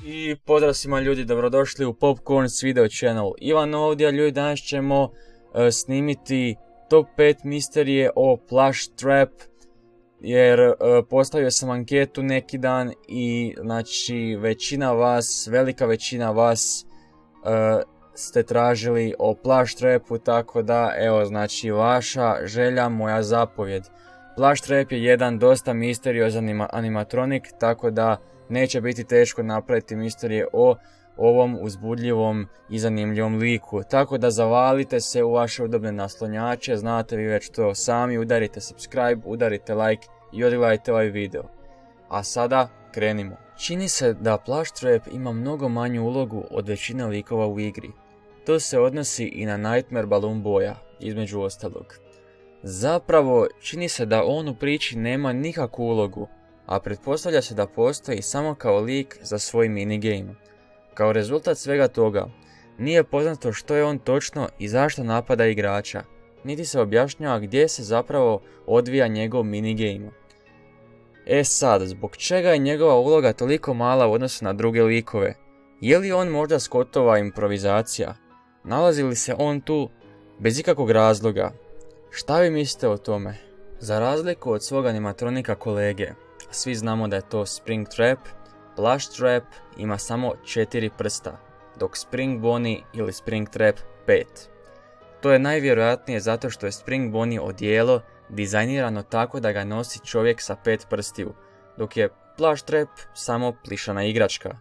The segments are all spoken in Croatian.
I pozdrav svima ljudi, dobrodošli u Popcorns Video Channel. Ivan ovdje, ljudi, danas ćemo snimiti top 5 misterije o Plush Trap. Jer postavio sam anketu neki dan i znači velika većina vas ste tražili o Plush Trapu, tako da evo znači vaša želja, moja zapovjed. Plush Trap je jedan dosta misteriozan animatronik, tako da neće biti teško napraviti misterije o ovom uzbudljivom i zanimljivom liku. Tako da zavalite se u vaše udobne naslonjače, znate vi već to sami, udarite subscribe, udarite like i odgledajte ovaj video. A sada krenimo. Čini se da Plush Trap ima mnogo manju ulogu od većine likova u igri. To se odnosi i na Nightmare Balloon Boya, između ostalog. Zapravo, čini se da on u priči nema nikakvu ulogu, a pretpostavlja se da postoji samo kao lik za svoj minigame. Kao rezultat svega toga, nije poznato što je on točno i zašto napada igrača, niti se objašnjava gdje se zapravo odvija njegov minigame. E sad, zbog čega je njegova uloga toliko mala u odnosu na druge likove? Je li on možda Scottova improvizacija? Nalazi li se on tu bez ikakvog razloga? Šta vi mislite o tome? Za razliku od svog animatronika kolege, svi znamo da je to Springtrap, Plush Trap ima samo 4 prsta, dok Spring Bonnie ili Springtrap 5. To je najvjerojatnije zato što je Spring Bonnie odijelo dizajnirano tako da ga nosi čovjek sa 5 prstiju, dok je Plush Trap samo plišana igračka.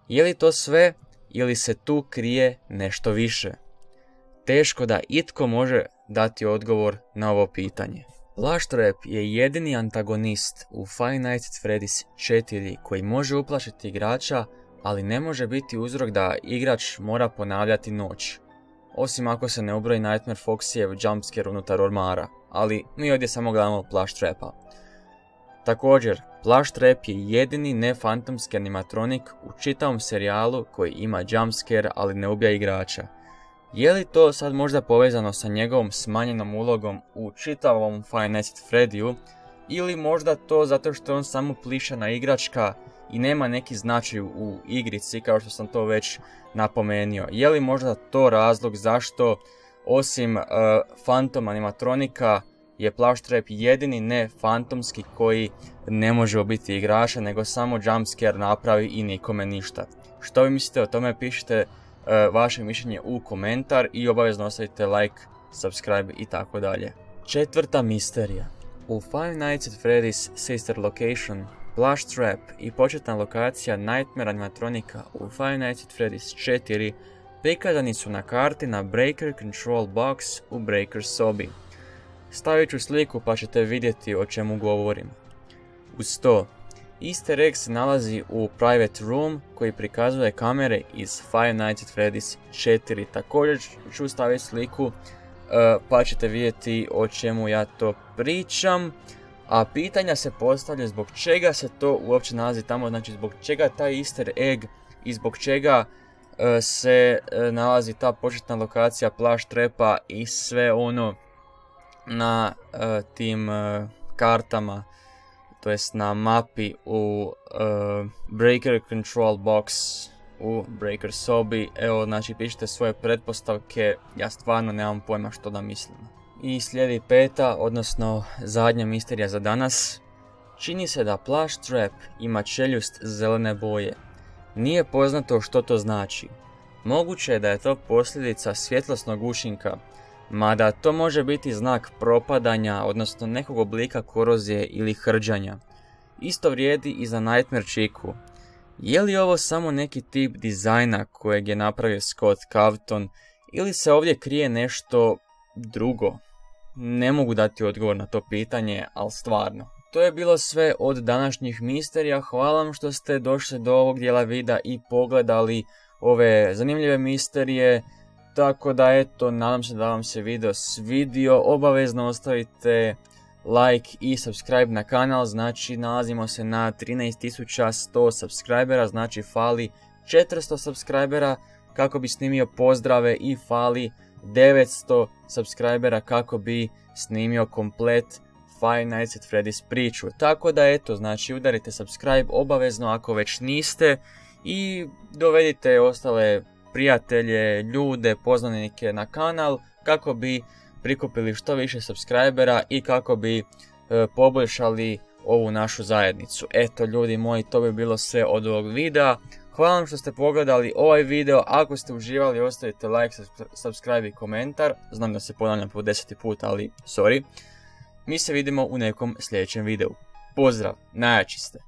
Je li to sve ili se tu krije nešto više? Teško da itko može dati odgovor na ovo pitanje. Plush Trap je jedini antagonist u Five Nights at Freddy's 4 koji može uplašiti igrača, ali ne može biti uzrok da igrač mora ponavljati noć. Osim ako se ne ubroji Nightmare Foxyjev jumpscare unutar ormara, ali mi ovdje samo gledamo Plush Trapa. Također, Plush Trap je jedini nefantomski animatronik u čitavom serijalu koji ima jumpscare, ali ne ubija igrača. Je li to sad možda povezano sa njegovom smanjenom ulogom u čitavom Five Nights at Freddyju, ili možda to zato što je on samo plišana igračka i nema neki značaj u igrici, kao što sam to već napomenuo. Je li možda to razlog zašto osim Phantom animatronika je Plush Trap jedini ne fantomski koji ne može ubiti igrača, nego samo jumpscare napravi i nikome ništa? Što vi mislite o tome, pišite vaše mišljenje u komentar i obavezno ostavite like, subscribe i tako dalje. Četvrta misterija. U Five Nights at Freddy's Sister Location, Plush Trap i početna lokacija Nightmare animatronika u Five Nights at Freddy's 4 prikazani su na karti na Breaker Control Box u Breaker sobi. Stavit ću sliku pa ćete vidjeti o čemu govorim. Uz to, Easter egg se nalazi u Private Room koji prikazuje kamere iz Five Nights at Freddy's 4. Također ću staviti sliku pa ćete vidjeti o čemu ja to pričam. A pitanja se postavljaju zbog čega se to uopće nalazi tamo, znači zbog čega taj Easter egg i zbog čega se nalazi ta početna lokacija Plush Trapa i sve ono na tim kartama, to jest na mapi u Breaker Control Box u Breaker sobi. Evo, znači pišite svoje pretpostavke, ja stvarno nemam pojma što da mislim. I slijedi peta, odnosno zadnja misterija za danas. Čini se da Plush Trap ima čeljust zelene boje. Nije poznato što to znači. Moguće je da je to posljedica svjetlosnog učinka, mada to može biti znak propadanja, odnosno nekog oblika korozije ili hrđanja. Isto vrijedi i za Nightmare Chiku. Je li ovo samo neki tip dizajna kojeg je napravio Scott Cawthon ili se ovdje krije nešto drugo? Ne mogu dati odgovor na to pitanje, ali stvarno. To je bilo sve od današnjih misterija. Hvala vam što ste došli do ovog dijela videa i pogledali ove zanimljive misterije. Tako da eto, nadam se da vam se video svidio. Obavezno ostavite like i subscribe na kanal. Znači nalazimo se na 13.100 subscribera. Znači fali 400 subscribera kako bi snimio pozdrave i fali 900 subscribera kako bi snimio komplet Five Nights at Freddy's priču. Tako da eto, znači udarite subscribe obavezno ako već niste i dovedite ostale prijatelje, ljude, poznanike na kanal kako bi prikupili što više subscribera i kako bi poboljšali ovu našu zajednicu. Eto ljudi moji, to bi bilo sve od ovog videa. Hvala vam što ste pogledali ovaj video. Ako ste uživali, ostavite like, subscribe i komentar. Znam da se ponavljam po 10. put, ali sorry. Mi se vidimo u nekom sljedećem videu. Pozdrav, najjači ste!